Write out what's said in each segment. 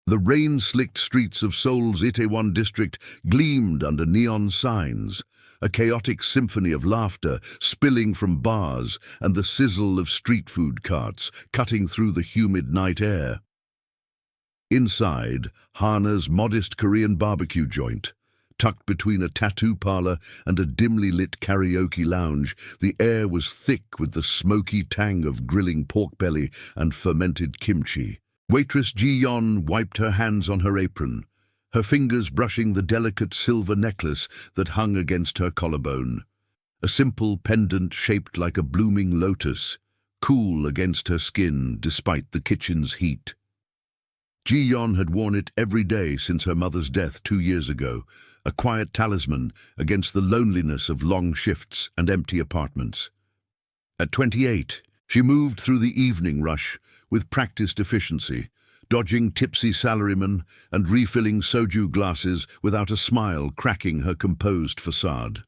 The rain-slicked streets of Seoul's Itaewon district gleamed under neon signs, a chaotic symphony of laughter spilling from bars and the sizzle of street food carts cutting through the humid night air. Inside, Hana's modest Korean barbecue joint, tucked between a tattoo parlor and a dimly lit karaoke lounge, the air was thick with the smoky tang of grilling pork belly and fermented kimchi. Waitress Ji-yeon wiped her hands on her apron, her fingers brushing the delicate silver necklace that hung against her collarbone. A simple pendant shaped like a blooming lotus, cool against her skin despite the kitchen's heat. Ji-yeon had worn it every day since her mother's death 2 years ago, a quiet talisman against the loneliness of long shifts and empty apartments. At 28, she moved through the evening rush with practiced efficiency, dodging tipsy salarymen and refilling soju glasses without a smile cracking her composed facade.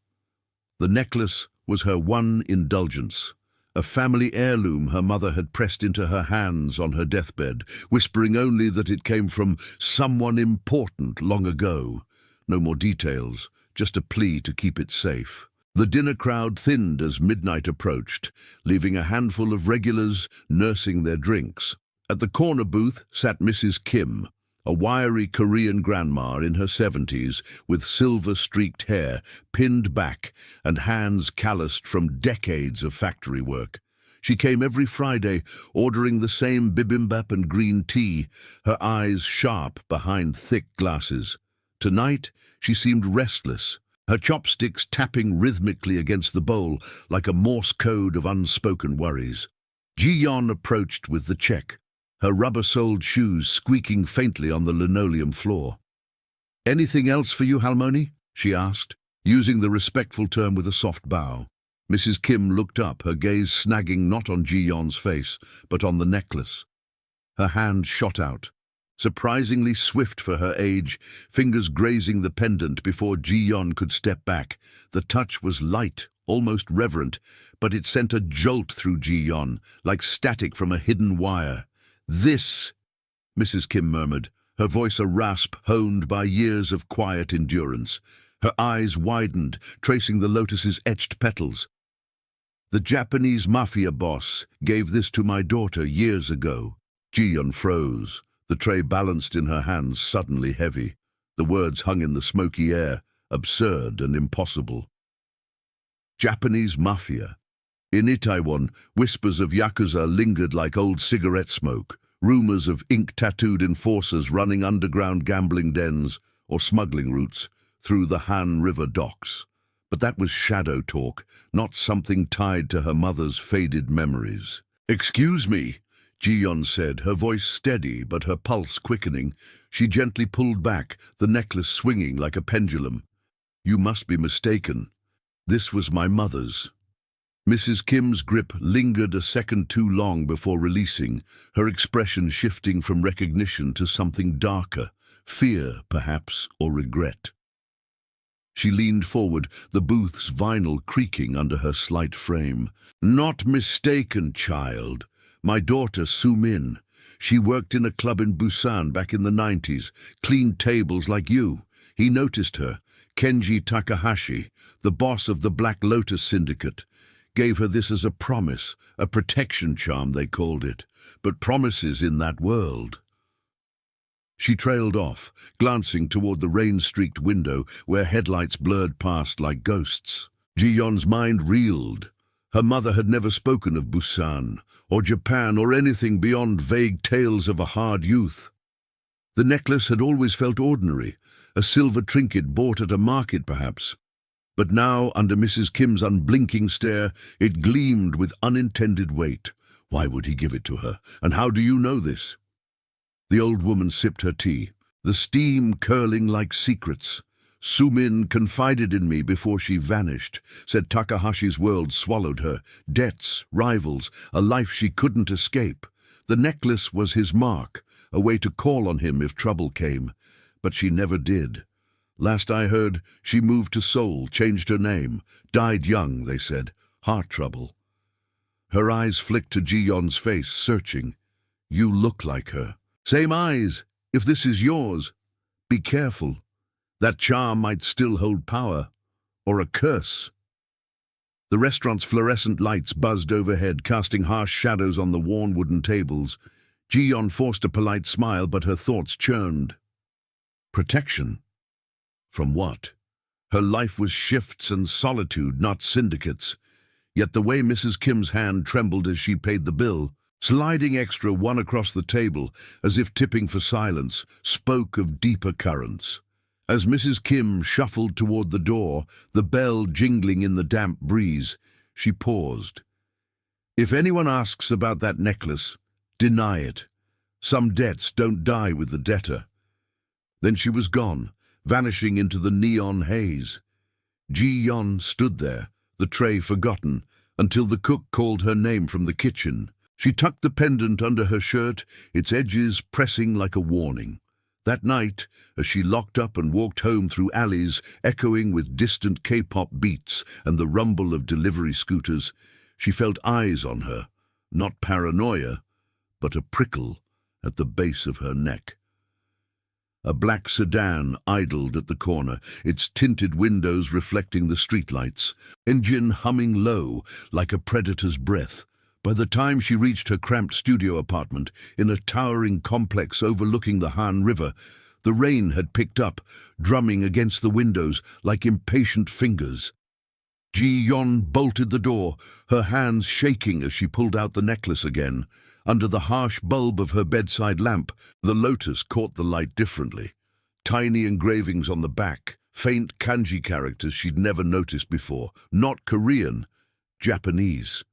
The necklace was her one indulgence, a family heirloom her mother had pressed into her hands on her deathbed, whispering only that it came from someone important long ago. No more details, just a plea to keep it safe. The dinner crowd thinned as midnight approached, leaving a handful of regulars nursing their drinks. At the corner booth sat Mrs. Kim, a wiry Korean grandma in her 70s with silver-streaked hair pinned back and hands calloused from decades of factory work. She came every Friday, ordering the same bibimbap and green tea, her eyes sharp behind thick glasses. Tonight, she seemed restless, her chopsticks tapping rhythmically against the bowl like a Morse code of unspoken worries. Ji-yeon approached with the check, her rubber-soled shoes squeaking faintly on the linoleum floor. "Anything else for you, Halmoni?" she asked, using the respectful term with a soft bow. Mrs. Kim looked up, her gaze snagging not on Ji-yeon's face, but on the necklace. Her hand shot out, surprisingly swift for her age, fingers grazing the pendant before Ji-yeon could step back. The touch was light, almost reverent, but it sent a jolt through Ji-yeon, like static from a hidden wire. "This," Mrs. Kim murmured, her voice a rasp honed by years of quiet endurance. Her eyes widened, tracing the lotus's etched petals. "The Japanese Mafia boss gave this to my daughter years ago." Ji-yeon froze, the tray balanced in her hands suddenly heavy. The words hung in the smoky air, absurd and impossible. Japanese Mafia. In Itaewon, whispers of Yakuza lingered like old cigarette smoke, rumors of ink-tattooed enforcers running underground gambling dens or smuggling routes through the Han River docks. But that was shadow talk, not something tied to her mother's faded memories. "Excuse me," Ji-yeon said, her voice steady but her pulse quickening. She gently pulled back, the necklace swinging like a pendulum. "You must be mistaken. This was my mother's." Mrs. Kim's grip lingered a second too long before releasing, her expression shifting from recognition to something darker, fear, perhaps, or regret. She leaned forward, the booth's vinyl creaking under her slight frame. "Not mistaken, child. My daughter, Soo-min. She worked in a club in Busan back in the 90s, cleaned tables like you. He noticed her. Kenji Takahashi, the boss of the Black Lotus Syndicate, gave her this as a promise, a protection charm they called it. But promises in that world." She trailed off, glancing toward the rain-streaked window where headlights blurred past like ghosts. Ji-yeon's mind reeled. Her mother had never spoken of Busan, or Japan, or anything beyond vague tales of a hard youth. The necklace had always felt ordinary, a silver trinket bought at a market perhaps. But now, under Mrs. Kim's unblinking stare, it gleamed with unintended weight. Why would he give it to her? And how do you know this? The old woman sipped her tea, the steam curling like secrets. "Soo-min confided in me before she vanished, said Takahashi's world swallowed her. Debts, rivals, a life she couldn't escape. The necklace was his mark, a way to call on him if trouble came. But she never did. Last I heard, she moved to Seoul, changed her name. Died young, they said. Heart trouble." Her eyes flicked to Ji-yeon's face, searching. "You look like her." "Same eyes," If this is yours, be careful. That charm might still hold power, or a curse. The restaurant's fluorescent lights buzzed overhead, casting harsh shadows on the worn wooden tables. Ji-yeon forced a polite smile, but her thoughts churned. Protection? From what? Her life was shifts and solitude, not syndicates. Yet the way Mrs. Kim's hand trembled as she paid the bill, sliding extra one across the table, as if tipping for silence, spoke of deeper currents. As Mrs. Kim shuffled toward the door, the bell jingling in the damp breeze, she paused. If anyone asks about that necklace, deny it. Some debts don't die with the debtor. Then she was gone, vanishing into the neon haze. Ji-yeon stood there, the tray forgotten, until the cook called her name from the kitchen. She tucked the pendant under her shirt, its edges pressing like a warning. That night, as she locked up and walked home through alleys echoing with distant K-pop beats and the rumble of delivery scooters, she felt eyes on her, not paranoia, but a prickle at the base of her neck. A black sedan idled at the corner, its tinted windows reflecting the streetlights, engine humming low like a predator's breath. By the time she reached her cramped studio apartment in a towering complex overlooking the Han River, the rain had picked up, drumming against the windows like impatient fingers. Ji-yeon bolted the door, her hands shaking as she pulled out the necklace again. Under the harsh bulb of her bedside lamp, the lotus caught the light differently. Tiny engravings on the back, faint kanji characters she'd never noticed before. Not Korean, Japanese.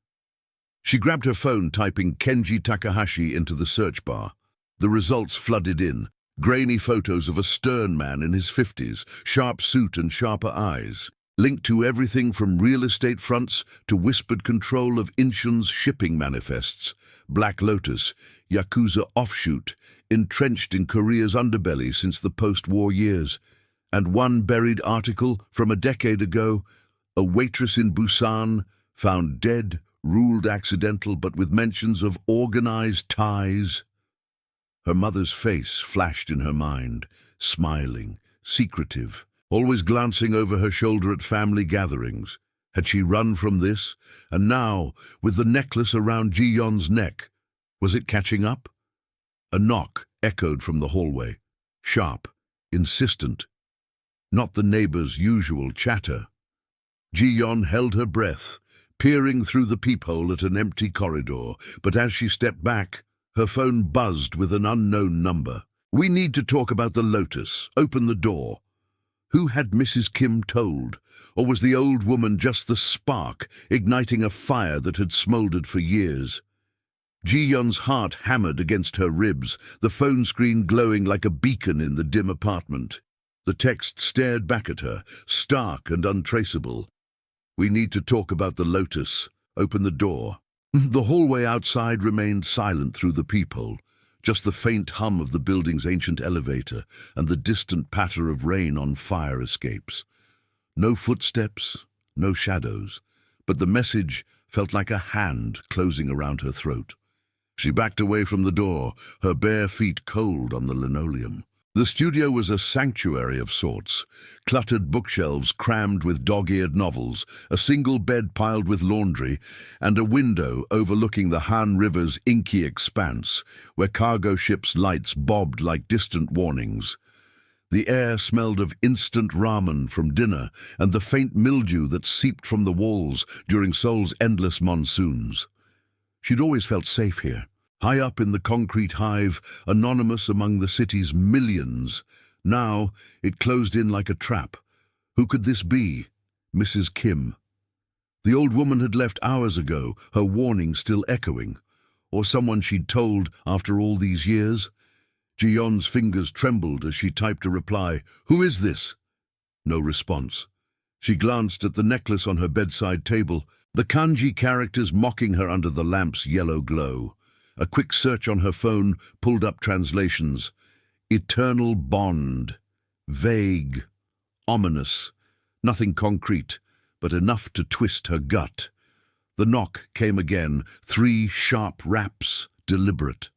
She grabbed her phone, typing Kenji Takahashi into the search bar. The results flooded in. Grainy photos of a stern man in his 50s, sharp suit and sharper eyes. Linked to everything from real estate fronts to whispered control of Incheon's shipping manifests. Black Lotus, Yakuza offshoot, entrenched in Korea's underbelly since the post-war years. And one buried article from a decade ago, a waitress in Busan, found dead, ruled accidental, but with mentions of organized ties. Her mother's face flashed in her mind, smiling, secretive, always glancing over her shoulder at family gatherings. Had she run from this? And now, with the necklace around Ji-yeon's neck, was it catching up? A knock echoed from the hallway, sharp, insistent. Not the neighbor's usual chatter. Ji-yeon held her breath, peering through the peephole at an empty corridor, but as she stepped back, her phone buzzed with an unknown number. "We need to talk about the lotus. Open the door." Who had Mrs. Kim told? Or was the old woman just the spark, igniting a fire that had smoldered for years? Ji-yeon's heart hammered against her ribs, the phone screen glowing like a beacon in the dim apartment. The text stared back at her, stark and untraceable. "We need to talk about the lotus. Open the door." The hallway outside remained silent through the peephole, just the faint hum of the building's ancient elevator and the distant patter of rain on fire escapes. No footsteps, no shadows, but the message felt like a hand closing around her throat. She backed away from the door, her bare feet cold on the linoleum. The studio was a sanctuary of sorts, cluttered bookshelves crammed with dog-eared novels, a single bed piled with laundry, and a window overlooking the Han River's inky expanse, where cargo ships' lights bobbed like distant warnings. The air smelled of instant ramen from dinner and the faint mildew that seeped from the walls during Seoul's endless monsoons. She'd always felt safe here. High up in the concrete hive, anonymous among the city's millions. Now it closed in like a trap. Who could this be? Mrs. Kim. The old woman had left hours ago, her warning still echoing. Or someone she'd told after all these years? Ji-yeon's fingers trembled as she typed a reply. "Who is this?" No response. She glanced at the necklace on her bedside table, the kanji characters mocking her under the lamp's yellow glow. A quick search on her phone pulled up translations. Eternal bond. Vague. Ominous. Nothing concrete, but enough to twist her gut. The knock came again, 3 sharp raps, deliberate.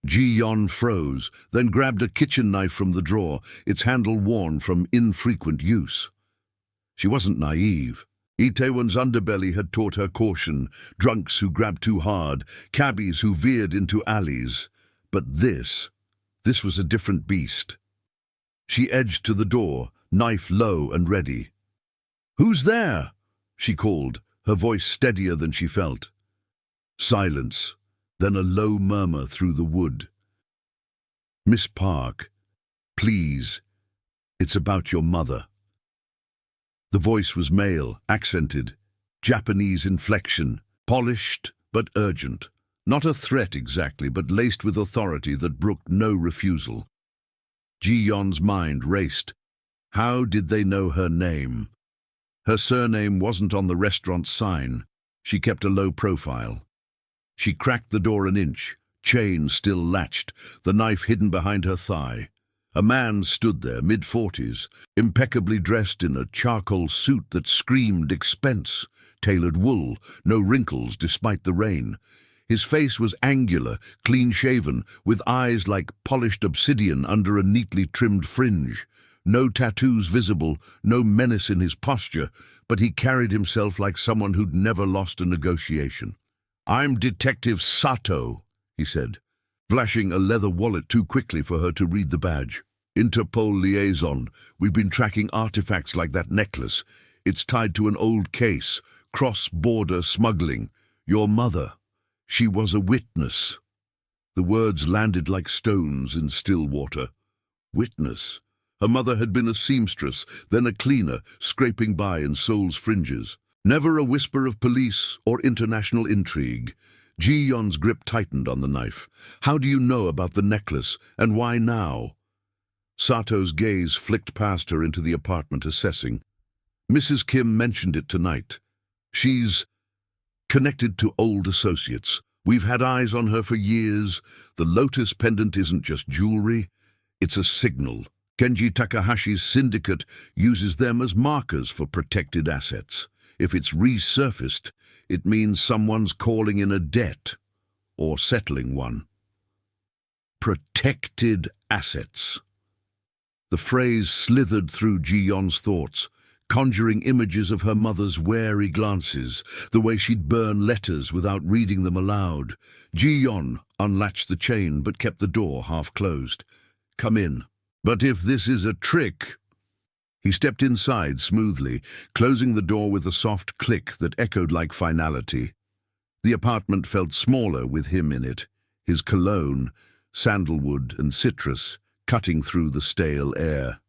Ji-Yon froze, then grabbed a kitchen knife from the drawer, its handle worn from infrequent use. She wasn't naive. Itaewon's underbelly had taught her caution, drunks who grabbed too hard, cabbies who veered into alleys. But this was a different beast. She edged to the door, knife low and ready. "Who's there?" she called, her voice steadier than she felt. Silence, then a low murmur through the wood. "Miss Park, please, it's about your mother." The voice was male, accented, Japanese inflection, polished but urgent. Not a threat exactly, but laced with authority that brooked no refusal. Ji-Yon's mind raced. How did they know her name? Her surname wasn't on the restaurant sign. She kept a low profile. She cracked the door an inch, chain still latched, the knife hidden behind her thigh. A man stood there, mid-40s, impeccably dressed in a charcoal suit that screamed expense, tailored wool, no wrinkles despite the rain. His face was angular, clean-shaven, with eyes like polished obsidian under a neatly trimmed fringe. No tattoos visible, no menace in his posture, but he carried himself like someone who'd never lost a negotiation. "I'm Detective Sato," he said, flashing a leather wallet too quickly for her to read the badge. "Interpol liaison. We've been tracking artifacts like that necklace. It's tied to an old case, cross-border smuggling. Your mother, she was a witness." The words landed like stones in still water. Witness. Her mother had been a seamstress, then a cleaner, scraping by in Seoul's fringes. Never a whisper of police or international intrigue. Ji-Yon's grip tightened on the knife. "How do you know about the necklace, and why now?" Sato's gaze flicked past her into the apartment, assessing. "Mrs. Kim mentioned it tonight. She's connected to old associates. We've had eyes on her for years. The lotus pendant isn't just jewelry, it's a signal. Kenji Takahashi's syndicate uses them as markers for protected assets. If it's resurfaced, it means someone's calling in a debt, or settling one." Protected assets. The phrase slithered through Ji-Yon's thoughts, conjuring images of her mother's wary glances, the way she'd burn letters without reading them aloud. Ji-Yon unlatched the chain but kept the door half closed. "Come in." "But if this is a trick—" He stepped inside smoothly, closing the door with a soft click that echoed like finality. The apartment felt smaller with him in it, his cologne, sandalwood and citrus, cutting through the stale air.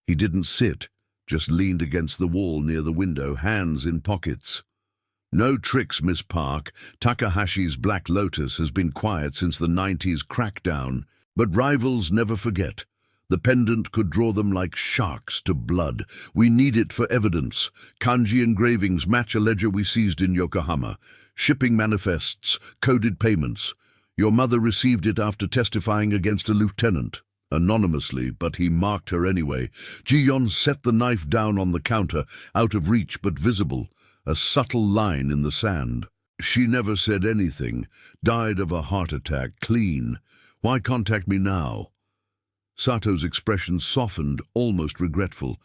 He didn't sit, just leaned against the wall near the window, hands in pockets. "No tricks, Miss Park. Takahashi's Black Lotus has been quiet since the 90s crackdown, but rivals never forget. The pendant could draw them like sharks to blood. We need it for evidence. Kanji engravings match a ledger we seized in Yokohama. Shipping manifests, coded payments. Your mother received it after testifying against a lieutenant. Anonymously, but he marked her anyway." Ji-Yon set the knife down on the counter, out of reach but visible, a subtle line in the sand. "She never said anything. Died of a heart attack, clean. Why contact me now?" Sato's expression softened, almost regretful.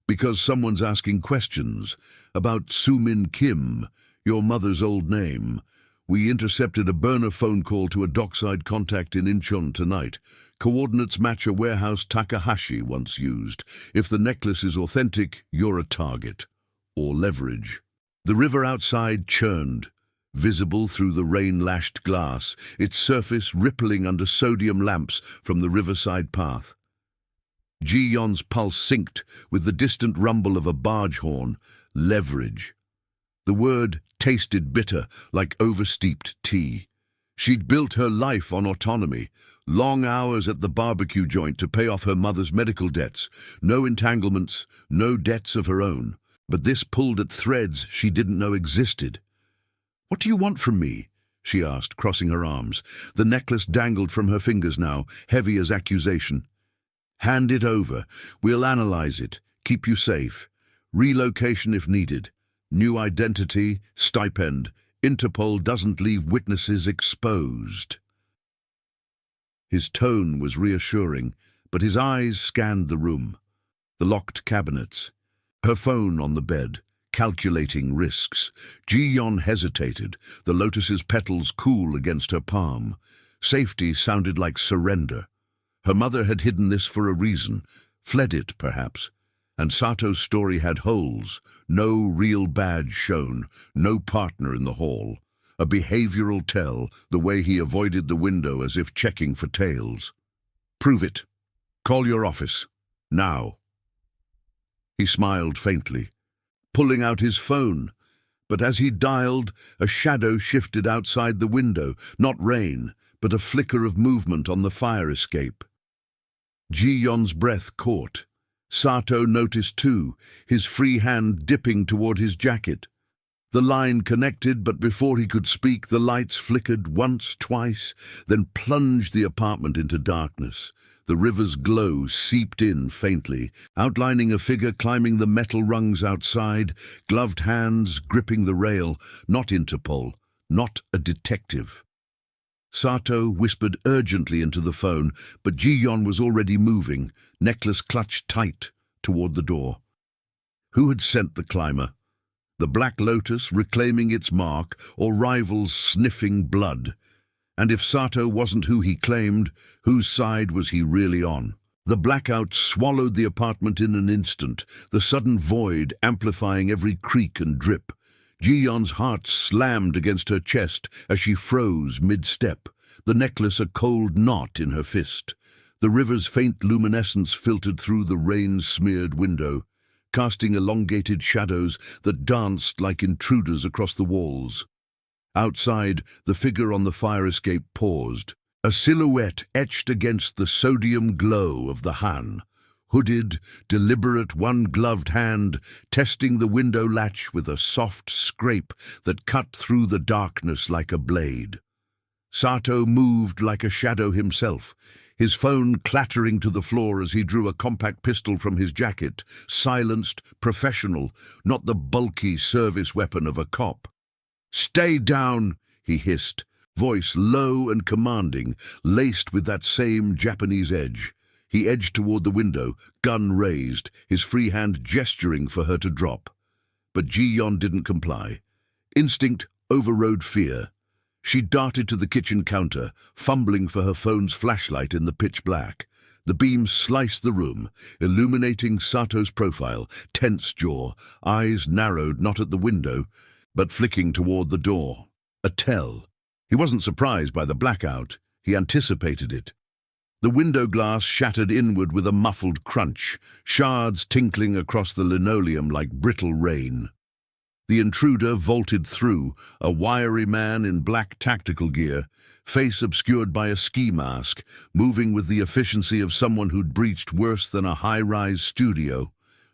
"Because someone's asking questions. About Soo-Min Kim, your mother's old name. We intercepted a burner phone call to a dockside contact in Incheon tonight. Coordinates match a warehouse Takahashi once used. If the necklace is authentic, you're a target. Or leverage." The river outside churned, visible through the rain-lashed glass, its surface rippling under sodium lamps from the riverside path. Ji-Yon's pulse synced with the distant rumble of a barge horn. Leverage. The word tasted bitter, like oversteeped tea. She'd built her life on autonomy, long hours at the barbecue joint to pay off her mother's medical debts, no entanglements, no debts of her own. But this pulled at threads she didn't know existed. "What do you want from me?" she asked, crossing her arms. The necklace dangled from her fingers now, heavy as accusation. "Hand it over. We'll analyze it. Keep you safe. Relocation if needed. New identity, stipend. Interpol doesn't leave witnesses exposed." His tone was reassuring, but his eyes scanned the room. The locked cabinets, her phone on the bed, calculating risks. Ji-yeon hesitated, the lotus's petals cool against her palm. Safety sounded like surrender. Her mother had hidden this for a reason, fled it, perhaps. And Sato's story had holes, no real badge shown, no partner in the hall. A behavioral tell, the way he avoided the window as if checking for tails. "Prove it. Call your office. Now." He smiled faintly, pulling out his phone. But as he dialed, a shadow shifted outside the window, not rain, but a flicker of movement on the fire escape. Ji-yeon's breath caught. Sato noticed too, his free hand dipping toward his jacket. The line connected, but before he could speak, the lights flickered once, twice, then plunged the apartment into darkness. The river's glow seeped in faintly, outlining a figure climbing the metal rungs outside, gloved hands gripping the rail. Not Interpol, not a detective. Sato whispered urgently into the phone, but Ji-yeon was already moving, necklace clutched tight, toward the door. Who had sent the climber? The Black Lotus reclaiming its mark, or rivals sniffing blood? And if Sato wasn't who he claimed, whose side was he really on? The blackout swallowed the apartment in an instant, the sudden void amplifying every creak and drip. Ji-yeon's heart slammed against her chest as she froze mid-step, the necklace a cold knot in her fist. The river's faint luminescence filtered through the rain-smeared window, casting elongated shadows that danced like intruders across the walls. Outside, the figure on the fire escape paused, a silhouette etched against the sodium glow of the Han. Hooded, deliberate, one-gloved hand, testing the window latch with a soft scrape that cut through the darkness like a blade. Sato moved like a shadow himself, his phone clattering to the floor as he drew a compact pistol from his jacket, silenced, professional, not the bulky service weapon of a cop. "Stay down," he hissed, voice low and commanding, laced with that same Japanese edge. He edged toward the window, gun raised, his free hand gesturing for her to drop. But Ji-yeon didn't comply. Instinct overrode fear. She darted to the kitchen counter, fumbling for her phone's flashlight in the pitch black. The beam sliced the room, illuminating Sato's profile, tense jaw, eyes narrowed not at the window, but flicking toward the door. A tell. He wasn't surprised by the blackout. He anticipated it. The window glass shattered inward with a muffled crunch, shards tinkling across the linoleum like brittle rain. The intruder vaulted through, a wiry man in black tactical gear, face obscured by a ski mask, moving with the efficiency of someone who'd breached worse than a high-rise studio.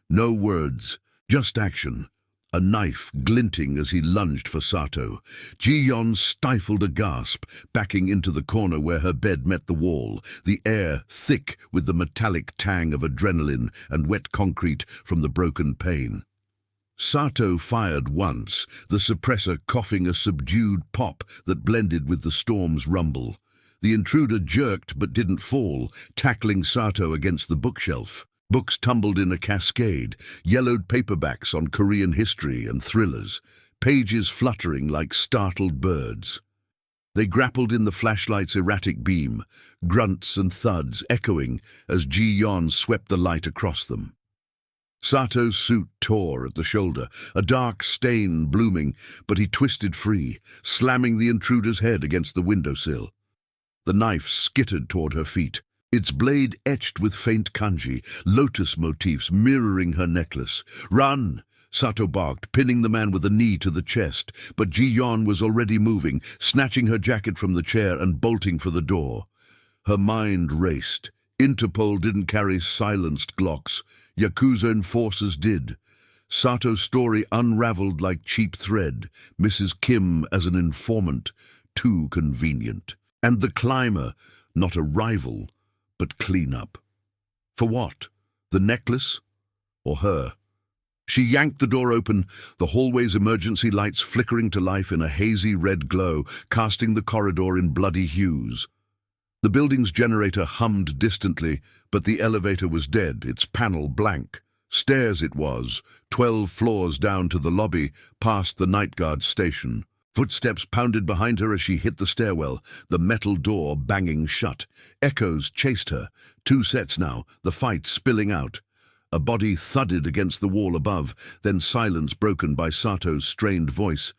No words, just action. A knife glinting as he lunged for Sato. Ji-yeon stifled a gasp, backing into the corner where her bed met the wall, the air thick with the metallic tang of adrenaline and wet concrete from the broken pane. Sato fired once, the suppressor coughing a subdued pop that blended with the storm's rumble. The intruder jerked but didn't fall, tackling Sato against the bookshelf. Books tumbled in a cascade, yellowed paperbacks on Korean history and thrillers, pages fluttering like startled birds. They grappled in the flashlight's erratic beam, grunts and thuds echoing as Ji-yeon swept the light across them. Sato's suit tore at the shoulder, a dark stain blooming, but he twisted free, slamming the intruder's head against the windowsill. The knife skittered toward her feet, its blade etched with faint kanji, lotus motifs mirroring her necklace. "Run!" Sato barked, pinning the man with a knee to the chest, but Ji-yeon was already moving, snatching her jacket from the chair and bolting for the door. Her mind raced. Interpol didn't carry silenced Glocks. Yakuza enforcers did. Sato's story unraveled like cheap thread, Mrs. Kim as an informant, too convenient. And the climber, not a rival, but clean-up. For what? The necklace? Or her? She yanked the door open, the hallway's emergency lights flickering to life in a hazy red glow, casting the corridor in bloody hues. The building's generator hummed distantly, but the elevator was dead, its panel blank. Stairs it was, 12 floors down to the lobby, past the night guard station. Footsteps pounded behind her as she hit the stairwell, the metal door banging shut. Echoes chased her. 2 sets now, the fight spilling out. A body thudded against the wall above, then silence broken by Sato's strained voice.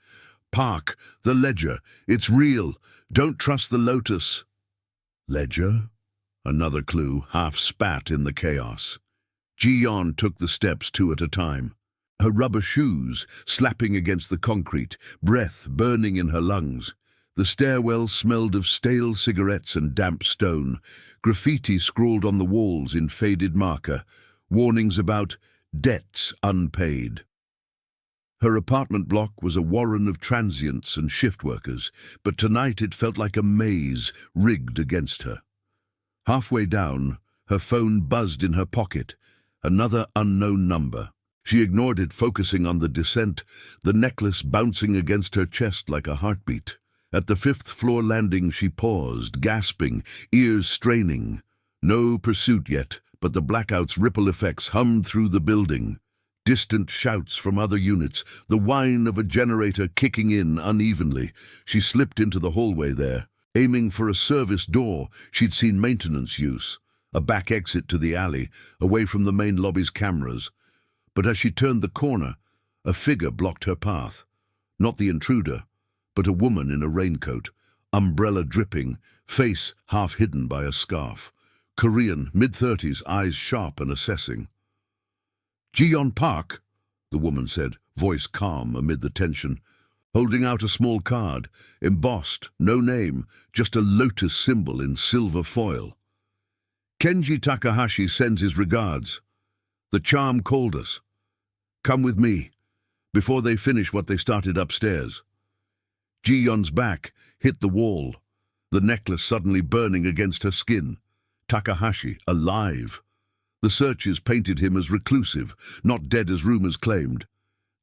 "Park, the ledger. It's real. Don't trust the Lotus." Ledger? Another clue, half spat in the chaos. Ji-yeon took the steps 2 at a time. Her rubber shoes slapping against the concrete, breath burning in her lungs. The stairwell smelled of stale cigarettes and damp stone. Graffiti scrawled on the walls in faded marker. Warnings about debts unpaid. Her apartment block was a warren of transients and shift workers, but tonight it felt like a maze rigged against her. Halfway down, her phone buzzed in her pocket. Another unknown number. She ignored it, focusing on the descent, the necklace bouncing against her chest like a heartbeat. At the 5th floor landing she paused, gasping, ears straining. No pursuit yet, but the blackout's ripple effects hummed through the building. Distant shouts from other units, the whine of a generator kicking in unevenly. She slipped into the hallway there. Aiming for a service door she'd seen maintenance use, a back exit to the alley, away from the main lobby's cameras. But as she turned the corner, a figure blocked her path. Not the intruder, but a woman in a raincoat, umbrella dripping, face half hidden by a scarf. Korean, mid-30s, eyes sharp and assessing. "Ji-yeon Park," the woman said, voice calm amid the tension, holding out a small card, embossed, no name, just a lotus symbol in silver foil. "Kenji Takahashi sends his regards. The charm called us. Come with me, before they finish what they started upstairs." Ji-yeon's back hit the wall, the necklace suddenly burning against her skin. Takahashi, alive. The searches painted him as reclusive, not dead as rumors claimed.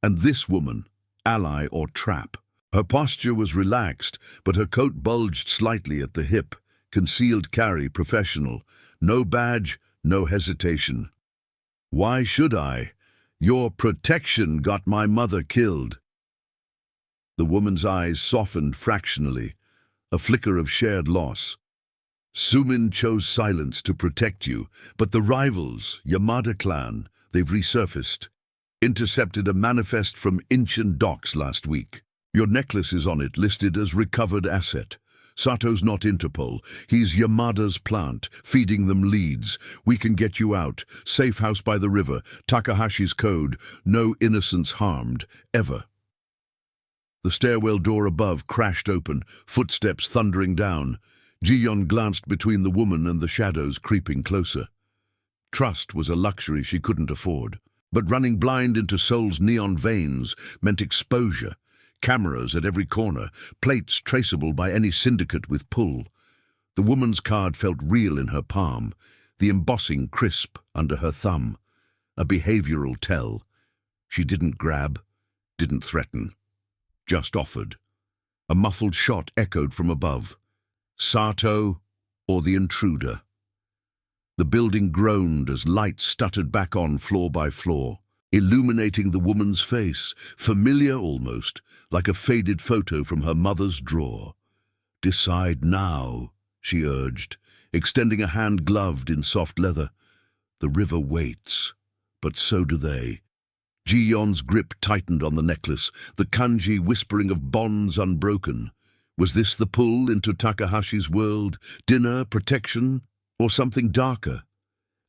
And this woman, ally or trap. Her posture was relaxed, but her coat bulged slightly at the hip. Concealed carry, professional. No badge, no hesitation. "Why should I? Your protection got my mother killed." The woman's eyes softened fractionally, a flicker of shared loss. "Sumin chose silence to protect you, but the rivals, Yamada clan, they've resurfaced. Intercepted a manifest from Incheon docks last week. Your necklace is on it, listed as recovered asset. Sato's not Interpol. He's Yamada's plant, feeding them leads. We can get you out. Safe house by the river. Takahashi's code. No innocents harmed. Ever." The stairwell door above crashed open, footsteps thundering down. Ji-yeon glanced between the woman and the shadows creeping closer. Trust was a luxury she couldn't afford. But running blind into Seoul's neon veins meant exposure. Cameras at every corner, plates traceable by any syndicate with pull. The woman's card felt real in her palm, the embossing crisp under her thumb. A behavioral tell. She didn't grab, didn't threaten, just offered. A muffled shot echoed from above. Sato or the intruder? The building groaned as light stuttered back on floor by floor, illuminating the woman's face, familiar almost, like a faded photo from her mother's drawer. "Decide now," she urged, extending a hand gloved in soft leather. "The river waits, but so do they." Ji-yeon's grip tightened on the necklace, the kanji whispering of bonds unbroken. Was this the pull into Takahashi's world? Dinner, protection, or something darker?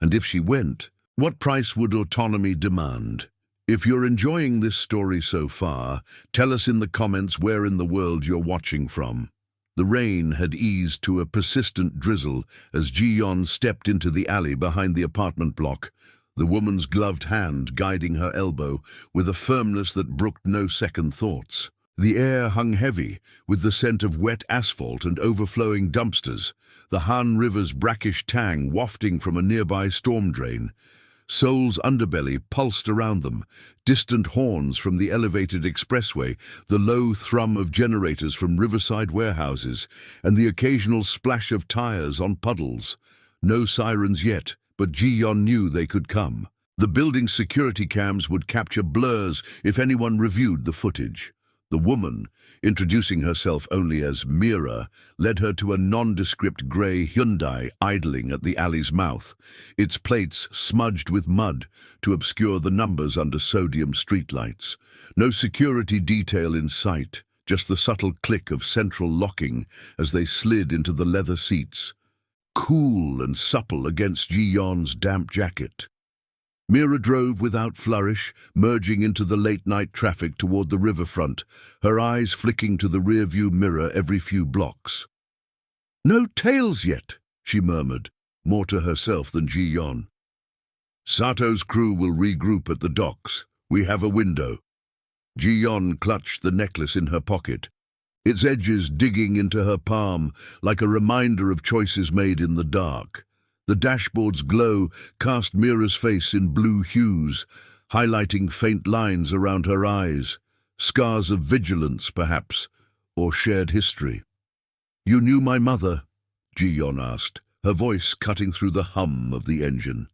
And if she went, what price would autonomy demand? If you're enjoying this story so far, tell us in the comments where in the world you're watching from. The rain had eased to a persistent drizzle as Ji-yeon stepped into the alley behind the apartment block, the woman's gloved hand guiding her elbow with a firmness that brooked no second thoughts. The air hung heavy, with the scent of wet asphalt and overflowing dumpsters, the Han River's brackish tang wafting from a nearby storm drain. Seoul's underbelly pulsed around them, distant horns from the elevated expressway, the low thrum of generators from riverside warehouses, and the occasional splash of tires on puddles. No sirens yet, but Ji-yeon knew they could come. The building's security cams would capture blurs if anyone reviewed the footage. The woman, introducing herself only as Mira, led her to a nondescript grey Hyundai idling at the alley's mouth, its plates smudged with mud to obscure the numbers under sodium streetlights. No security detail in sight, just the subtle click of central locking as they slid into the leather seats, cool and supple against Ji-yeon's damp jacket. Mira drove without flourish, merging into the late-night traffic toward the riverfront, her eyes flicking to the rear-view mirror every few blocks. "No tails yet," she murmured, more to herself than Ji-yeon. "Sato's crew will regroup at the docks. We have a window." Ji-yeon clutched the necklace in her pocket, its edges digging into her palm like a reminder of choices made in the dark. The dashboard's glow cast Mira's face in blue hues, highlighting faint lines around her eyes, scars of vigilance, perhaps, or shared history. "You knew my mother?" Ji-yeon asked, her voice cutting through the hum of the engine.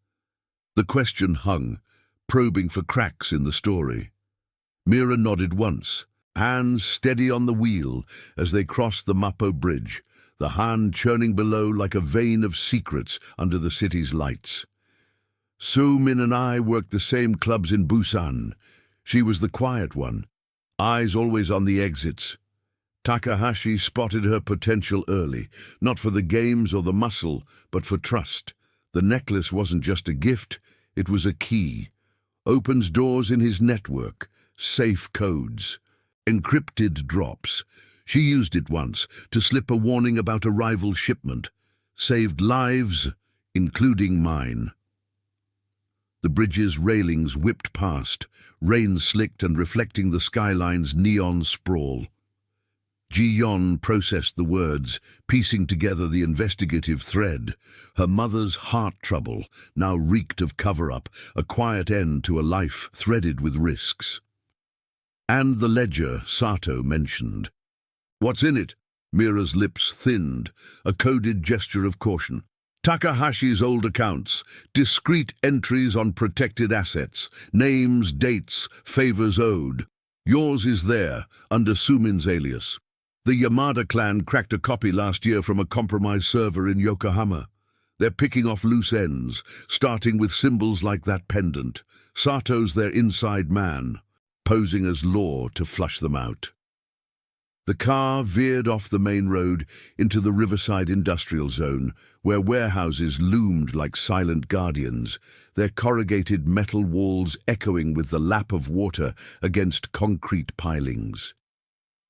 The question hung, probing for cracks in the story. Mira nodded once, hands steady on the wheel as they crossed the Mapo Bridge, the Han churning below like a vein of secrets under the city's lights. "Soo-min and I worked the same clubs in Busan. She was the quiet one, eyes always on the exits. Takahashi spotted her potential early, not for the games or the muscle, but for trust. The necklace wasn't just a gift, it was a key. Opens doors in his network, safe codes, encrypted drops. She used it once to slip a warning about a rival shipment. Saved lives, including mine." The bridge's railings whipped past, rain-slicked and reflecting the skyline's neon sprawl. Ji-yeon processed the words, piecing together the investigative thread. Her mother's heart trouble now reeked of cover-up, a quiet end to a life threaded with risks. And the ledger Sato mentioned. "What's in it?" Mira's lips thinned, a coded gesture of caution. "Takahashi's old accounts, discreet entries on protected assets, names, dates, favors owed. Yours is there, under Soo-min's alias. The Yamada clan cracked a copy last year from a compromised server in Yokohama. They're picking off loose ends, starting with symbols like that pendant. Sato's their inside man, posing as law to flush them out." The car veered off the main road into the riverside industrial zone, where warehouses loomed like silent guardians, their corrugated metal walls echoing with the lap of water against concrete pilings.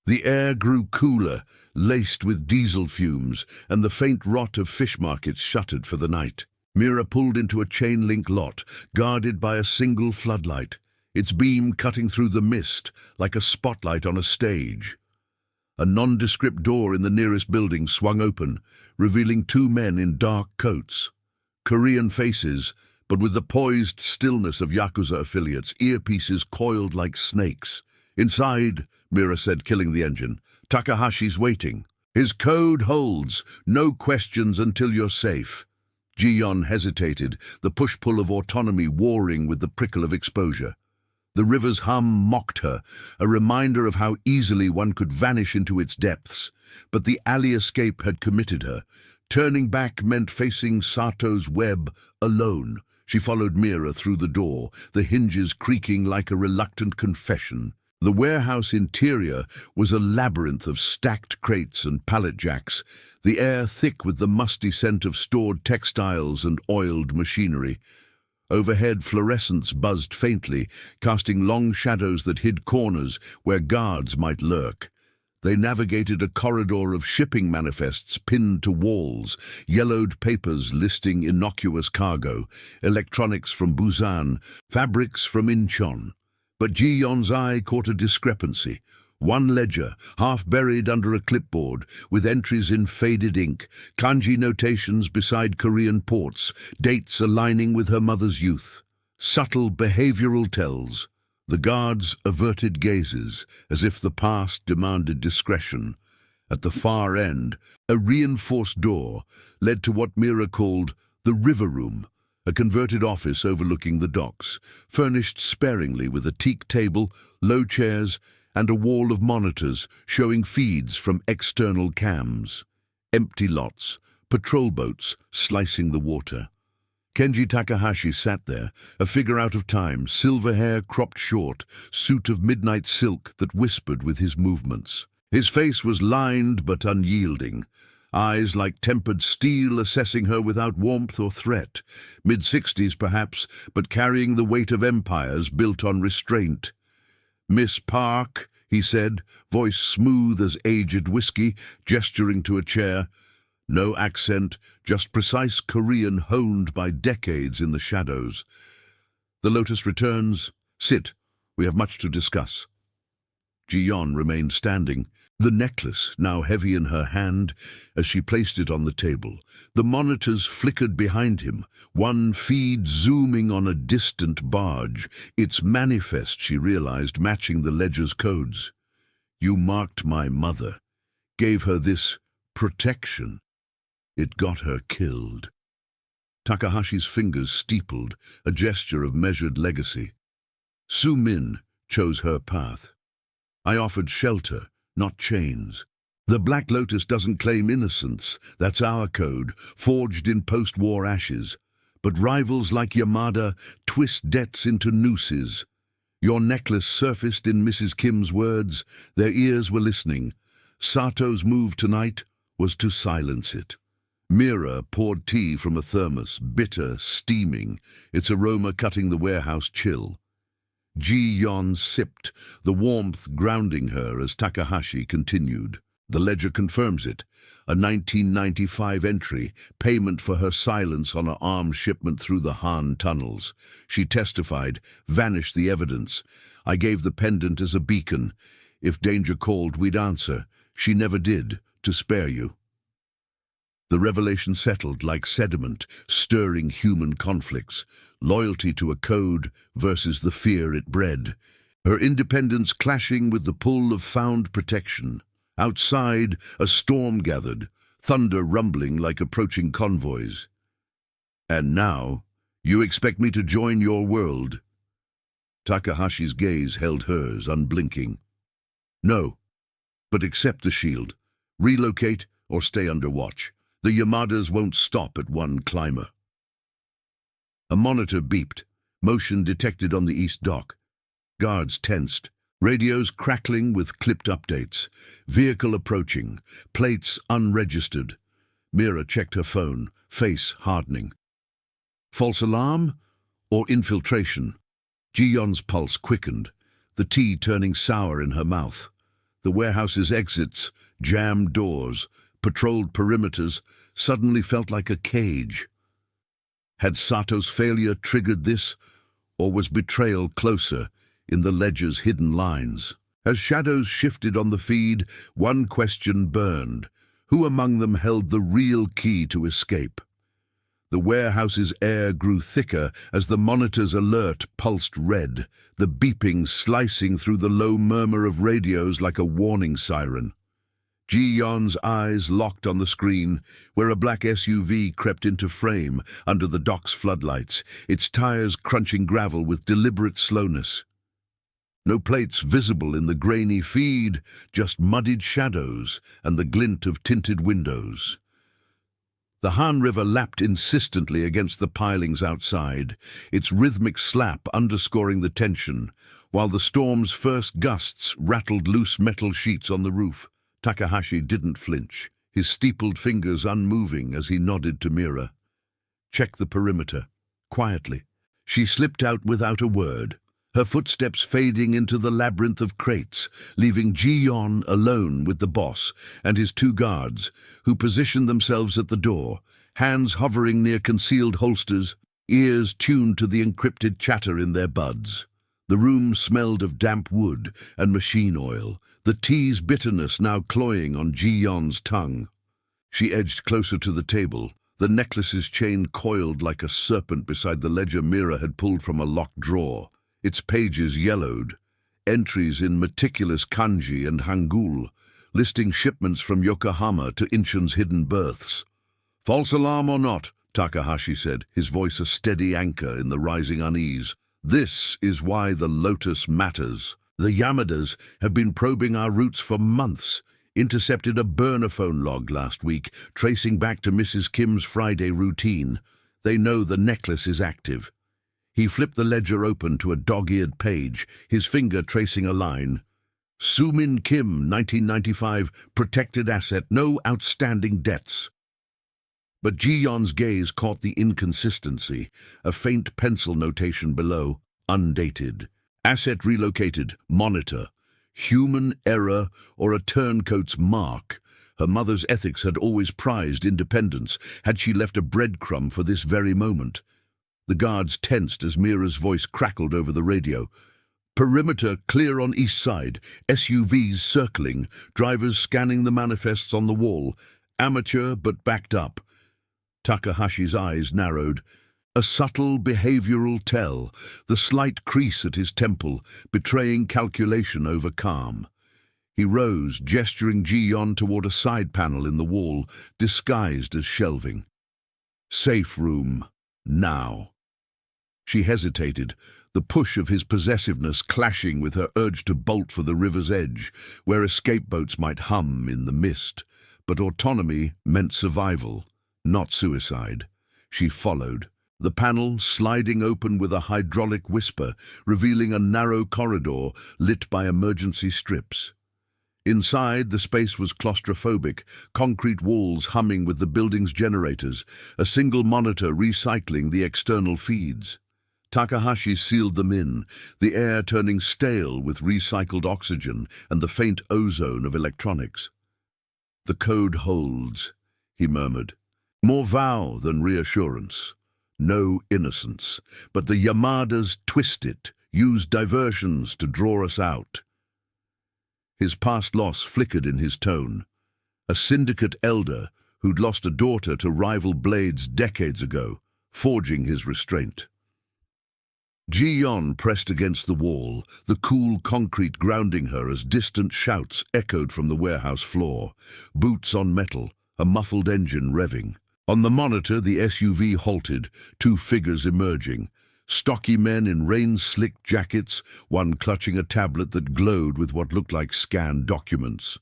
The air grew cooler, laced with diesel fumes, and the faint rot of fish markets shuttered for the night. Mira pulled into a chain-link lot, guarded by a single floodlight, its beam cutting through the mist like a spotlight on a stage. A nondescript door in the nearest building swung open, revealing two men in dark coats. Korean faces, but with the poised stillness of Yakuza affiliates, earpieces coiled like snakes. "Inside," Mira said, killing the engine. "Takahashi's waiting. His code holds, no questions until you're safe." Ji-yeon hesitated, the push-pull of autonomy warring with the prickle of exposure. The river's hum mocked her, a reminder of how easily one could vanish into its depths. But the alley escape had committed her. Turning back meant facing Sato's web alone. She followed Mira through the door, the hinges creaking like a reluctant confession. The warehouse interior was a labyrinth of stacked crates and pallet jacks, the air thick with the musty scent of stored textiles and oiled machinery. Overhead, fluorescents buzzed faintly, casting long shadows that hid corners where guards might lurk. They navigated a corridor of shipping manifests pinned to walls, yellowed papers listing innocuous cargo, electronics from Busan, fabrics from Incheon. But Ji-yeon's eye caught a discrepancy. One ledger, half buried under a clipboard, with entries in faded ink, kanji notations beside Korean ports, dates aligning with her mother's youth. Subtle behavioral tells. The guards averted gazes, as if the past demanded discretion. At the far end, a reinforced door led to what Mira called the river room, a converted office overlooking the docks, furnished sparingly with a teak table, low chairs, and a wall of monitors showing feeds from external cams. Empty lots, patrol boats slicing the water. Kenji Takahashi sat there, a figure out of time, silver hair cropped short, suit of midnight silk that whispered with his movements. His face was lined but unyielding, eyes like tempered steel assessing her without warmth or threat. Mid-60s perhaps, but carrying the weight of empires built on restraint. "Miss Park," he said, voice smooth as aged whiskey, gesturing to a chair. No accent, just precise Korean honed by decades in the shadows. "The Lotus returns. Sit, we have much to discuss." Ji-yeon remained standing, the necklace now heavy in her hand as she placed it on the table. The monitors flickered behind him, one feed zooming on a distant barge, its manifest, she realized, matching the ledger's codes. "You marked my mother, gave her this protection. It got her killed." Takahashi's fingers steepled, a gesture of measured legacy. Su-min chose her path. "I offered shelter, not chains. The Black Lotus doesn't claim innocence, that's our code, forged in post-war ashes. But rivals like Yamada twist debts into nooses. Your necklace surfaced in Mrs. Kim's words, their ears were listening. Sato's move tonight was to silence it." Mira poured tea from a thermos, bitter, steaming, its aroma cutting the warehouse chill. Ji-yeon sipped, the warmth grounding her as Takahashi continued. "The ledger confirms it. A 1995 entry, payment for her silence on an arms shipment through the Han tunnels. She testified, vanished the evidence. I gave the pendant as a beacon. If danger called, we'd answer. She never did, to spare you." The revelation settled like sediment, stirring human conflicts, loyalty to a code versus the fear it bred, her independence clashing with the pull of found protection. Outside, a storm gathered, thunder rumbling like approaching convoys. "And now, you expect me to join your world?" Takahashi's gaze held hers, unblinking. "No, but accept the shield. Relocate or stay under watch. The Yamadas won't stop at one climber." A monitor beeped, motion detected on the east dock. Guards tensed, radios crackling with clipped updates. Vehicle approaching, plates unregistered. Mira checked her phone, face hardening. False alarm or infiltration? Ji-yeon's pulse quickened, the tea turning sour in her mouth. The warehouse's exits, jammed doors, patrolled perimeters, suddenly felt like a cage. Had Sato's failure triggered this, or was betrayal closer in the ledger's hidden lines? As shadows shifted on the feed, one question burned. Who among them held the real key to escape? The warehouse's air grew thicker as the monitor's alert pulsed red, the beeping slicing through the low murmur of radios like a warning siren. Ji-yeon's eyes locked on the screen, where a black SUV crept into frame under the dock's floodlights, its tires crunching gravel with deliberate slowness. No plates visible in the grainy feed, just muddied shadows and the glint of tinted windows. The Han River lapped insistently against the pilings outside, its rhythmic slap underscoring the tension, while the storm's first gusts rattled loose metal sheets on the roof. Takahashi didn't flinch, his steepled fingers unmoving as he nodded to Mira. "Check the perimeter." Quietly, she slipped out without a word, her footsteps fading into the labyrinth of crates, leaving Ji-yeon alone with the boss and his two guards, who positioned themselves at the door, hands hovering near concealed holsters, ears tuned to the encrypted chatter in their buds. The room smelled of damp wood and machine oil, the tea's bitterness now cloying on Ji-yeon's tongue. She edged closer to the table, The necklace's chain coiled like a serpent beside the ledger Mira had pulled from a locked drawer. Its pages yellowed, entries in meticulous kanji and hangul, listing shipments from Yokohama to Incheon's hidden berths. "False alarm or not," Takahashi said, his voice a steady anchor in the rising unease. "This is why the Lotus matters. The Yamadas have been probing our routes for months, intercepted a burner phone log last week, tracing back to Mrs. Kim's Friday routine. They know the necklace is active." He flipped the ledger open to a dog-eared page, his finger tracing a line. "Soomin Kim, 1995, protected asset, no outstanding debts." But Ji-yeon's gaze caught the inconsistency, a faint pencil notation below, undated. "Asset relocated, monitor. Human error or a turncoat's mark." Her mother's ethics had always prized independence. Had she left a breadcrumb for this very moment? The guards tensed as Mira's voice crackled over the radio. "Perimeter clear on east side. SUVs circling. Drivers scanning the manifests on the wall. Amateur but backed up." Takahashi's eyes narrowed. A subtle behavioral tell, the slight crease at his temple, betraying calculation over calm. He rose, gesturing Ji-yeon toward a side panel in the wall, disguised as shelving. "Safe room. Now." She hesitated, the push of his possessiveness clashing with her urge to bolt for the river's edge, where escape boats might hum in the mist. But autonomy meant survival, not suicide. She followed, the panel sliding open with a hydraulic whisper, revealing a narrow corridor lit by emergency strips. Inside, the space was claustrophobic, concrete walls humming with the building's generators, a single monitor recycling the external feeds. Takahashi sealed them in, the air turning stale with recycled oxygen and the faint ozone of electronics. "The code holds," he murmured. "More vow than reassurance. No innocence. But the Yamadas twist it, use diversions to draw us out." His past loss flickered in his tone. A syndicate elder who'd lost a daughter to rival blades decades ago, forging his restraint. Ji-yeon pressed against the wall, the cool concrete grounding her as distant shouts echoed from the warehouse floor. Boots on metal, a muffled engine revving. On the monitor, the SUV halted, two figures emerging. Stocky men in rain-slicked jackets, one clutching a tablet that glowed with what looked like scanned documents.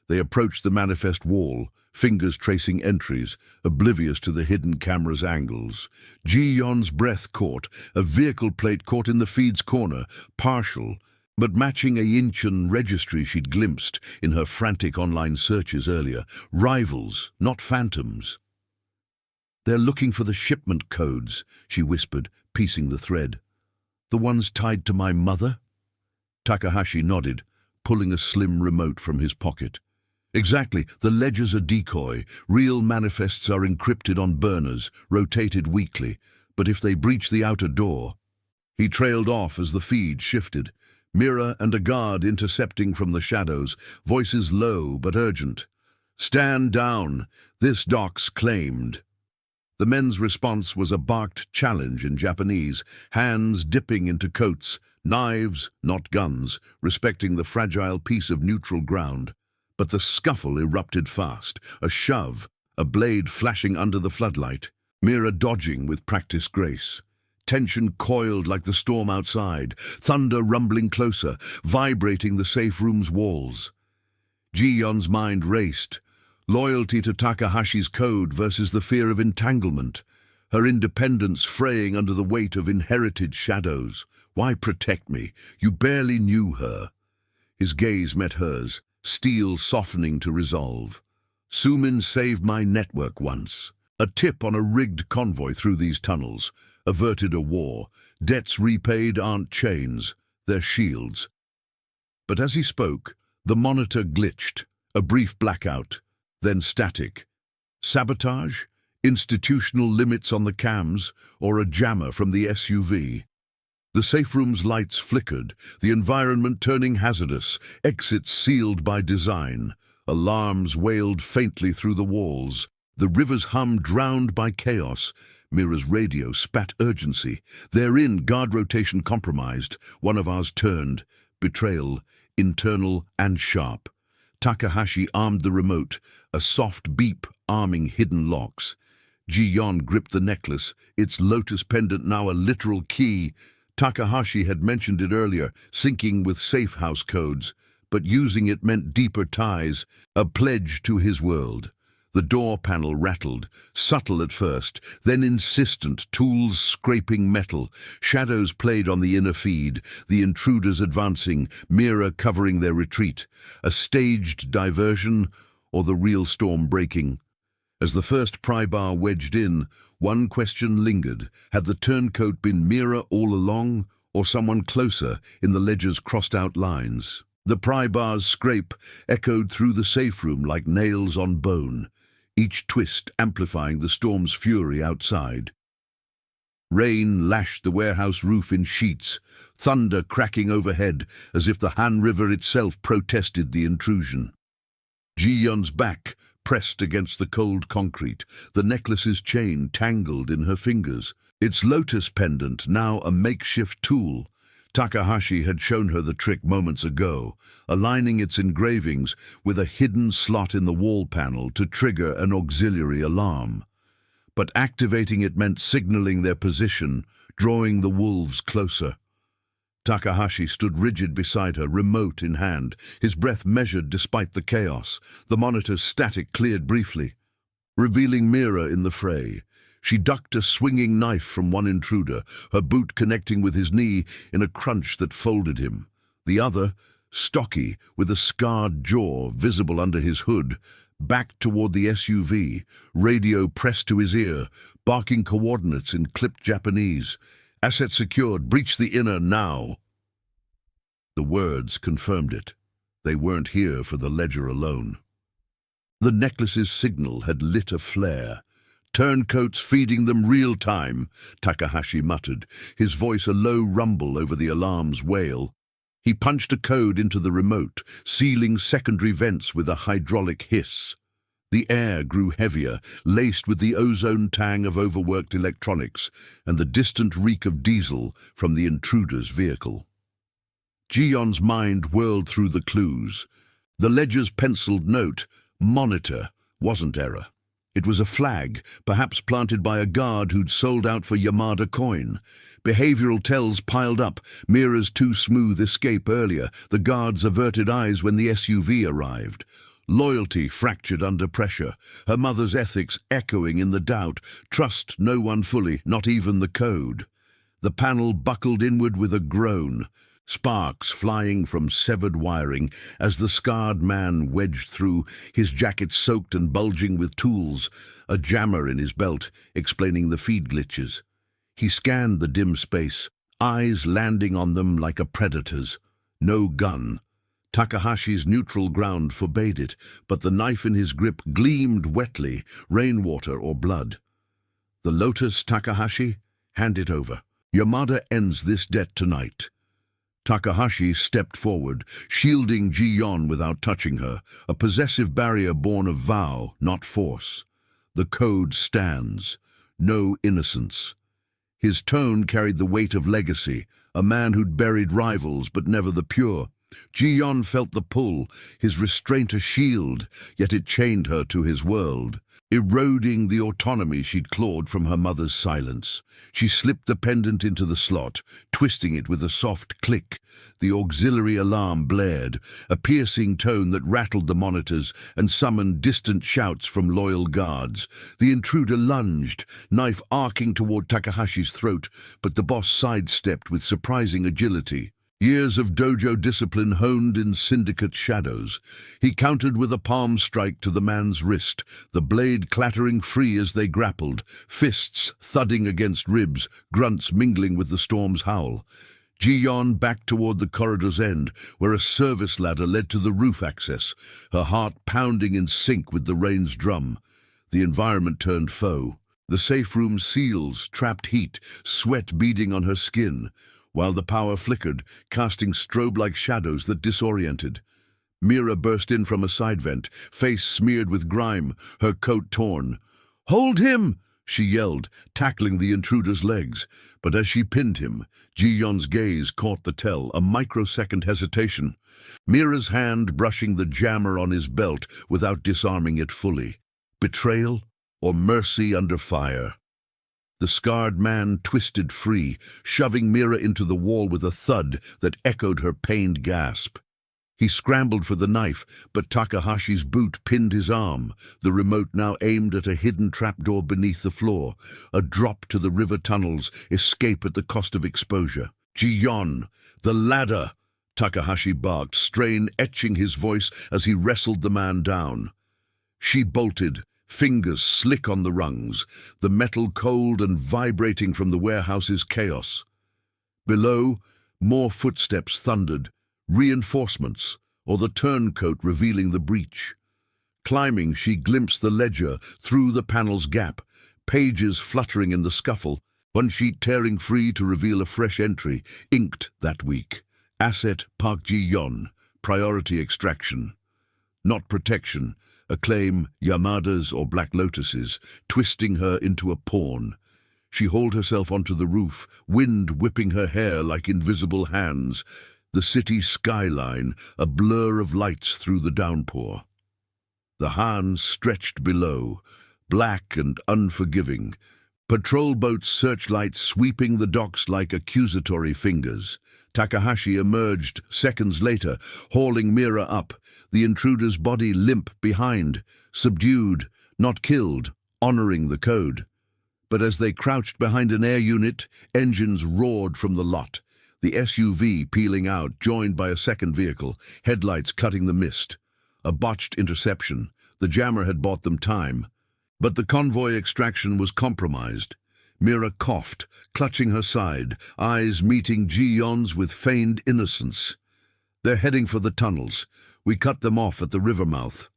They approached the manifest wall, fingers tracing entries, oblivious to the hidden camera's angles. Ji-yeon's breath caught, a vehicle plate caught in the feed's corner, partial, but matching a Incheon registry she'd glimpsed in her frantic online searches earlier. Rivals, not phantoms. "They're looking for the shipment codes," she whispered, piecing the thread. "The ones tied to my mother?" Takahashi nodded, pulling a slim remote from his pocket. "Exactly. The ledger's a decoy. Real manifests are encrypted on burners, rotated weekly. But if they breach the outer door..." He trailed off as the feed shifted. Mira and a guard intercepting from the shadows, voices low but urgent. "Stand down. This doc's claimed." The men's response was a barked challenge in Japanese, hands dipping into coats, knives, not guns, respecting the fragile piece of neutral ground. But the scuffle erupted fast, a shove, a blade flashing under the floodlight, Mira dodging with practiced grace. Tension coiled like the storm outside, thunder rumbling closer, vibrating the safe room's walls. Ji-yeon's mind raced, loyalty to Takahashi's code versus the fear of entanglement, her independence fraying under the weight of inherited shadows. "Why protect me? You barely knew her." His gaze met hers, steel softening to resolve. "Sumin saved my network once. A tip on a rigged convoy through these tunnels. Averted a war. Debts repaid aren't chains, they're shields." But as he spoke, the monitor glitched, a brief blackout, then static. Sabotage? Institutional limits on the cams? Or a jammer from the SUV? The safe room's lights flickered, the environment turning hazardous, exits sealed by design. Alarms wailed faintly through the walls. The river's hum drowned by chaos. Mira's radio spat urgency. "They're in, guard rotation compromised. One of ours turned. Betrayal, internal and sharp." Takahashi armed the remote, a soft beep arming hidden locks. Ji-yon gripped the necklace, its lotus pendant now a literal key. Takahashi had mentioned it earlier, syncing with safe house codes, but using it meant deeper ties, a pledge to his world. The door panel rattled, subtle at first, then insistent, tools scraping metal. Shadows played on the inner feed, the intruders advancing, Mira covering their retreat. A staged diversion, or the real storm breaking? As the first pry bar wedged in, one question lingered. Had the turncoat been Mira all along, or someone closer in the ledger's crossed-out lines? The pry bar's scrape echoed through the safe room like nails on bone, each twist amplifying the storm's fury outside. Rain lashed the warehouse roof in sheets, thunder cracking overhead as if the Han River itself protested the intrusion. Ji-yon's back pressed against the cold concrete, the necklace's chain tangled in her fingers, its lotus pendant now a makeshift tool. Takahashi had shown her the trick moments ago, aligning its engravings with a hidden slot in the wall panel to trigger an auxiliary alarm. But activating it meant signaling their position, drawing the wolves closer. Takahashi stood rigid beside her, remote in hand, his breath measured despite the chaos. The monitor's static cleared briefly, revealing Mira in the fray. She ducked a swinging knife from one intruder, her boot connecting with his knee in a crunch that folded him. The other, stocky, with a scarred jaw visible under his hood, backed toward the SUV, radio pressed to his ear, barking coordinates in clipped Japanese. "Asset secured, breach the inner now." The words confirmed it. They weren't here for the ledger alone. The necklace's signal had lit a flare. "Turncoats feeding them real time," Takahashi muttered, his voice a low rumble over the alarm's wail. He punched a code into the remote, sealing secondary vents with a hydraulic hiss. The air grew heavier, laced with the ozone tang of overworked electronics and the distant reek of diesel from the intruder's vehicle. Ji-yon's mind whirled through the clues. The ledger's penciled note, "Monitor," wasn't error. It was a flag, perhaps planted by a guard who'd sold out for Yamada coin. Behavioral tells piled up, Mira's too smooth escape earlier, the guard's averted eyes when the SUV arrived. Loyalty fractured under pressure, her mother's ethics echoing in the doubt, trust no one fully, not even the code. The panel buckled inward with a groan, sparks flying from severed wiring as the scarred man wedged through, his jacket soaked and bulging with tools, a jammer in his belt, explaining the feed glitches. He scanned the dim space, eyes landing on them like a predator's. No gun. Takahashi's neutral ground forbade it, but the knife in his grip gleamed wetly, rainwater or blood. "The lotus, Takahashi? Hand it over. Yamada ends this debt tonight." Takahashi stepped forward, shielding Ji-yon without touching her, a possessive barrier born of vow, not force. The code stands. No innocence. His tone carried the weight of legacy, a man who'd buried rivals but never the pure. Ji-yon felt the pull, his restraint a shield, yet it chained her to his world, eroding the autonomy she'd clawed from her mother's silence. She slipped the pendant into the slot, twisting it with a soft click. The auxiliary alarm blared, a piercing tone that rattled the monitors and summoned distant shouts from loyal guards. The intruder lunged, knife arcing toward Takahashi's throat, but the boss sidestepped with surprising agility. Years of dojo discipline honed in syndicate shadows. He countered with a palm strike to the man's wrist, the blade clattering free as they grappled, fists thudding against ribs, grunts mingling with the storm's howl. Ji-yon backed toward the corridor's end, where a service ladder led to the roof access, her heart pounding in sync with the rain's drum. The environment turned foe. The safe room's seals trapped heat, sweat beading on her skin, while the power flickered, casting strobe-like shadows that disoriented. Mira burst in from a side vent, face smeared with grime, her coat torn. "Hold him!" she yelled, tackling the intruder's legs. But as she pinned him, Ji-yon's gaze caught the tell, a microsecond hesitation. Mira's hand brushing the jammer on his belt without disarming it fully. Betrayal or mercy under fire? The scarred man twisted free, shoving Mira into the wall with a thud that echoed her pained gasp. He scrambled for the knife, but Takahashi's boot pinned his arm, the remote now aimed at a hidden trapdoor beneath the floor. A drop to the river tunnels, escape at the cost of exposure. "Ji-yon, the ladder!" Takahashi barked, strain etching his voice as he wrestled the man down. She bolted, fingers slick on the rungs, the metal cold and vibrating from the warehouse's chaos. Below, more footsteps thundered, reinforcements, or the turncoat revealing the breach. Climbing, she glimpsed the ledger through the panel's gap, pages fluttering in the scuffle, one sheet tearing free to reveal a fresh entry, inked that week. Asset Park Ji-yon, priority extraction. Not protection, a claim Yamada's or Black Lotus's, twisting her into a pawn. She hauled herself onto the roof, wind whipping her hair like invisible hands. The city skyline, a blur of lights through the downpour. The Han stretched below, black and unforgiving, patrol boats' searchlights sweeping the docks like accusatory fingers. Takahashi emerged seconds later, hauling Mira up, the intruder's body limp behind, subdued, not killed, honoring the code. But as they crouched behind an air unit, engines roared from the lot. The SUV peeling out, joined by a second vehicle, headlights cutting the mist. A botched interception. The jammer had bought them time. But the convoy extraction was compromised. Mira coughed, clutching her side, eyes meeting Ji-yon's with feigned innocence. "They're heading for the tunnels. We cut them off at the river mouth."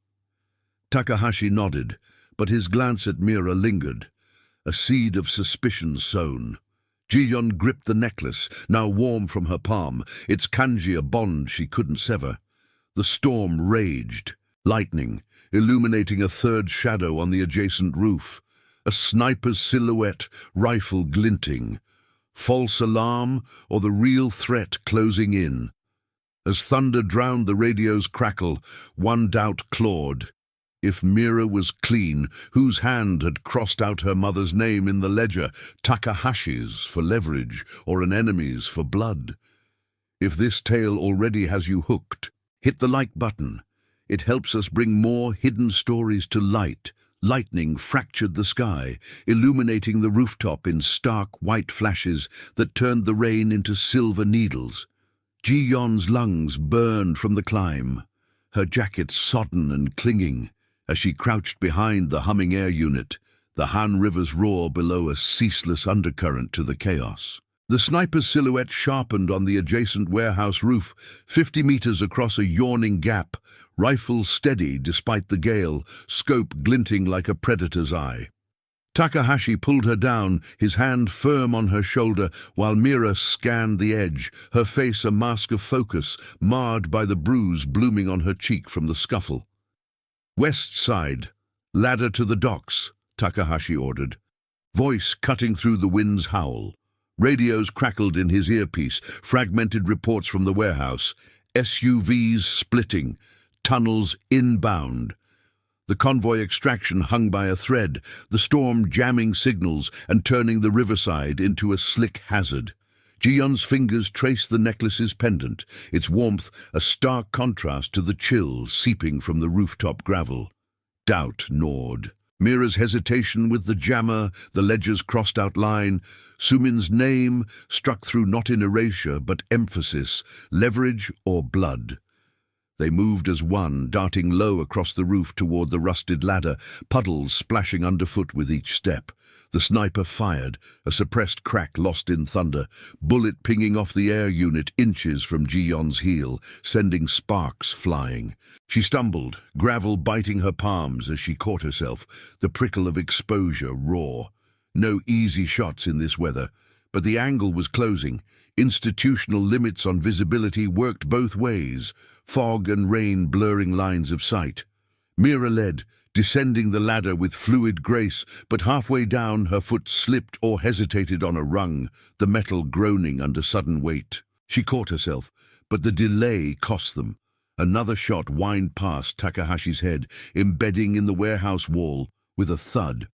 Takahashi nodded, but his glance at Mira lingered, a seed of suspicion sown. Ji-yon gripped the necklace, now warm from her palm, its kanji a bond she couldn't sever. The storm raged, lightning, illuminating a third shadow on the adjacent roof. A sniper's silhouette, rifle glinting. False alarm or the real threat closing in? As thunder drowned the radio's crackle, one doubt clawed. If Mira was clean, whose hand had crossed out her mother's name in the ledger, Takahashi's for leverage or an enemy's for blood? If this tale already has you hooked, hit the like button. It helps us bring more hidden stories to light. Lightning fractured the sky, illuminating the rooftop in stark white flashes that turned the rain into silver needles. Ji-yon's lungs burned from the climb, her jacket sodden and clinging. As she crouched behind the humming air unit, the Han River's roar below a ceaseless undercurrent to the chaos. The sniper's silhouette sharpened on the adjacent warehouse roof, 50 meters across a yawning gap, rifle steady despite the gale, scope glinting like a predator's eye. Takahashi pulled her down, his hand firm on her shoulder, while Mira scanned the edge, her face a mask of focus, marred by the bruise blooming on her cheek from the scuffle. "West side, ladder to the docks," Takahashi ordered, voice cutting through the wind's howl. Radios crackled in his earpiece, fragmented reports from the warehouse, SUVs splitting, tunnels inbound. The convoy extraction hung by a thread, the storm jamming signals and turning the riverside into a slick hazard. Ji-yon's fingers traced the necklace's pendant, its warmth a stark contrast to the chill seeping from the rooftop gravel. Doubt gnawed. Mira's hesitation with the jammer, the ledger's crossed-out line, Sumin's name struck through not in erasure but emphasis, leverage or blood. They moved as one, darting low across the roof toward the rusted ladder, puddles splashing underfoot with each step. The sniper fired, a suppressed crack lost in thunder, bullet pinging off the air unit inches from Ji-yon's heel, sending sparks flying. She stumbled, gravel biting her palms as she caught herself, the prickle of exposure raw. No easy shots in this weather, but the angle was closing. Institutional limits on visibility worked both ways, fog and rain blurring lines of sight. Mira led, descending the ladder with fluid grace, but halfway down her foot slipped or hesitated on a rung, the metal groaning under sudden weight. She caught herself, but the delay cost them. Another shot whined past Takahashi's head, embedding in the warehouse wall with a thud.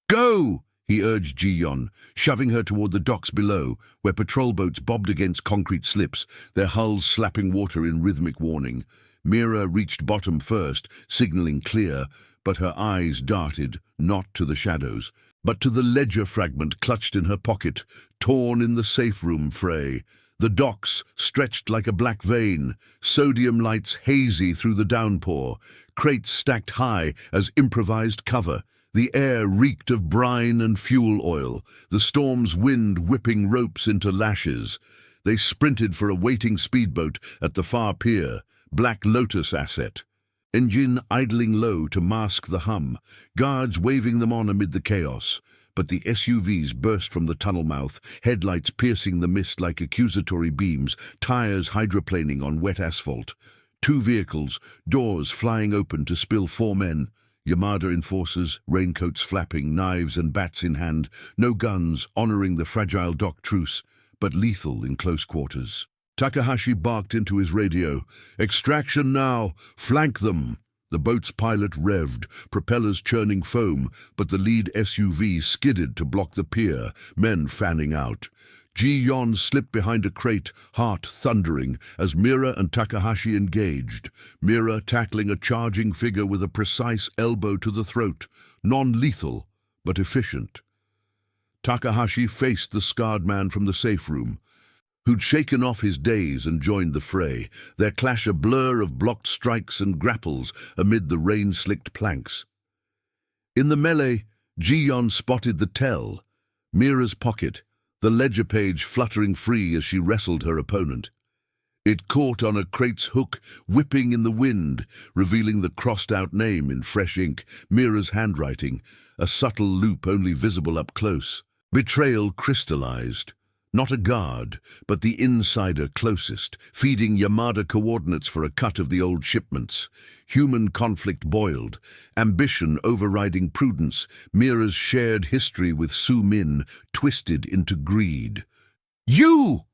"Go!" he urged Ji-yeon, shoving her toward the docks below, where patrol boats bobbed against concrete slips, their hulls slapping water in rhythmic warning. Mira reached bottom first, signaling clear, but her eyes darted, not to the shadows, but to the ledger fragment clutched in her pocket, torn in the safe room fray. The docks stretched like a black vein, sodium lights hazy through the downpour, crates stacked high as improvised cover. The air reeked of brine and fuel oil, the storm's wind whipping ropes into lashes. They sprinted for a waiting speedboat at the far pier, Black Lotus asset. Engine idling low to mask the hum, guards waving them on amid the chaos. But the SUVs burst from the tunnel mouth, headlights piercing the mist like accusatory beams, tires hydroplaning on wet asphalt. 2 vehicles, doors flying open to spill 4 men. Yamada enforcers, raincoats flapping, knives and bats in hand, no guns, honoring the fragile dock truce, but lethal in close quarters. Takahashi barked into his radio. "Extraction now! Flank them!" The boat's pilot revved, propellers churning foam, but the lead SUV skidded to block the pier, men fanning out. Ji-yeon slipped behind a crate, heart thundering, as Mira and Takahashi engaged. Mira tackling a charging figure with a precise elbow to the throat, non-lethal, but efficient. Takahashi faced the scarred man from the safe room, who'd shaken off his daze and joined the fray, their clash a blur of blocked strikes and grapples amid the rain-slicked planks. In the melee, Ji-yeon spotted the tell, Mira's pocket, the ledger page fluttering free as she wrestled her opponent. It caught on a crate's hook, whipping in the wind, revealing the crossed-out name in fresh ink, Mira's handwriting, a subtle loop only visible up close. Betrayal crystallized. Not a guard, but the insider closest, feeding Yamada coordinates for a cut of the old shipments. Human conflict boiled, ambition overriding prudence, Mira's shared history with Su-min twisted into greed. "You!"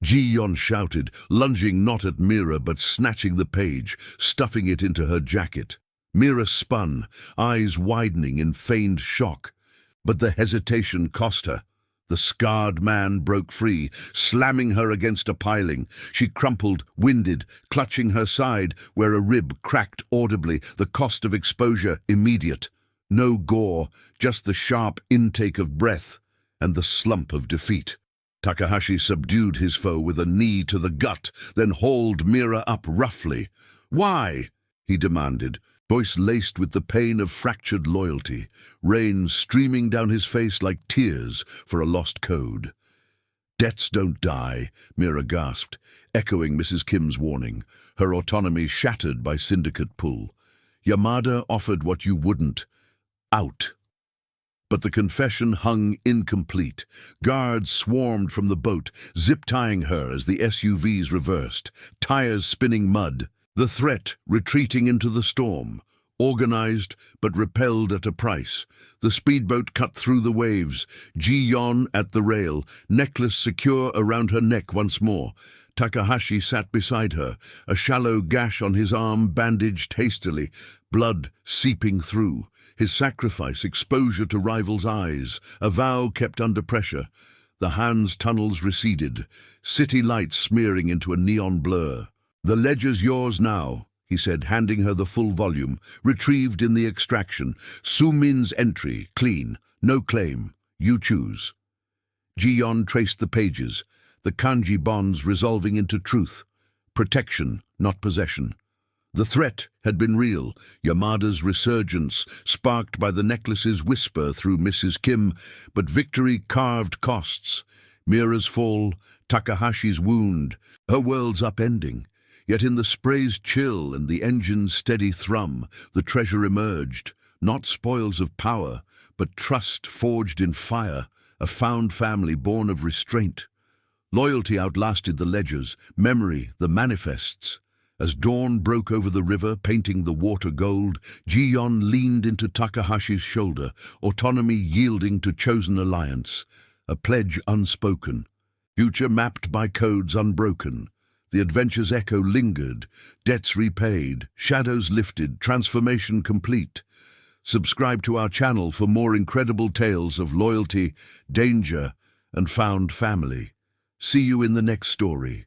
Ji-yeon shouted, lunging not at Mira but snatching the page, stuffing it into her jacket. Mira spun, eyes widening in feigned shock. But the hesitation cost her. The scarred man broke free, slamming her against a piling. She crumpled, winded, clutching her side where a rib cracked audibly, the cost of exposure immediate. No gore, just the sharp intake of breath and the slump of defeat. Takahashi subdued his foe with a knee to the gut, then hauled Mira up roughly. "Why?" he demanded, voice laced with the pain of fractured loyalty, rain streaming down his face like tears for a lost code. "Debts don't die," Mira gasped, echoing Mrs. Kim's warning, her autonomy shattered by syndicate pull. "Yamada offered what you wouldn't. Out." But the confession hung incomplete. Guards swarmed from the boat, zip-tying her as the SUVs reversed, tires spinning mud. The threat retreating into the storm, organized but repelled at a price. The speedboat cut through the waves, Ji-yeon at the rail, necklace secure around her neck once more. Takahashi sat beside her, a shallow gash on his arm bandaged hastily, blood seeping through. His sacrifice, exposure to rivals' eyes, a vow kept under pressure. The hands' tunnels receded, city lights smearing into a neon blur. "The ledger's yours now," he said, handing her the full volume, retrieved in the extraction. "Su-min's entry, clean, no claim. You choose." Ji-yeon traced the pages, the kanji bonds resolving into truth. Protection, not possession. The threat had been real, Yamada's resurgence, sparked by the necklace's whisper through Mrs. Kim, but victory carved costs. Mira's fall, Takahashi's wound, her world's upending. Yet in the spray's chill and the engine's steady thrum, the treasure emerged, not spoils of power, but trust forged in fire, a found family born of restraint. Loyalty outlasted the ledgers, memory, the manifests. As dawn broke over the river, painting the water gold, Jiyon leaned into Takahashi's shoulder, autonomy yielding to chosen alliance, a pledge unspoken, future mapped by codes unbroken. The adventure's echo lingered, debts repaid, shadows lifted, transformation complete. Subscribe to our channel for more incredible tales of loyalty, danger, and found family. See you in the next story.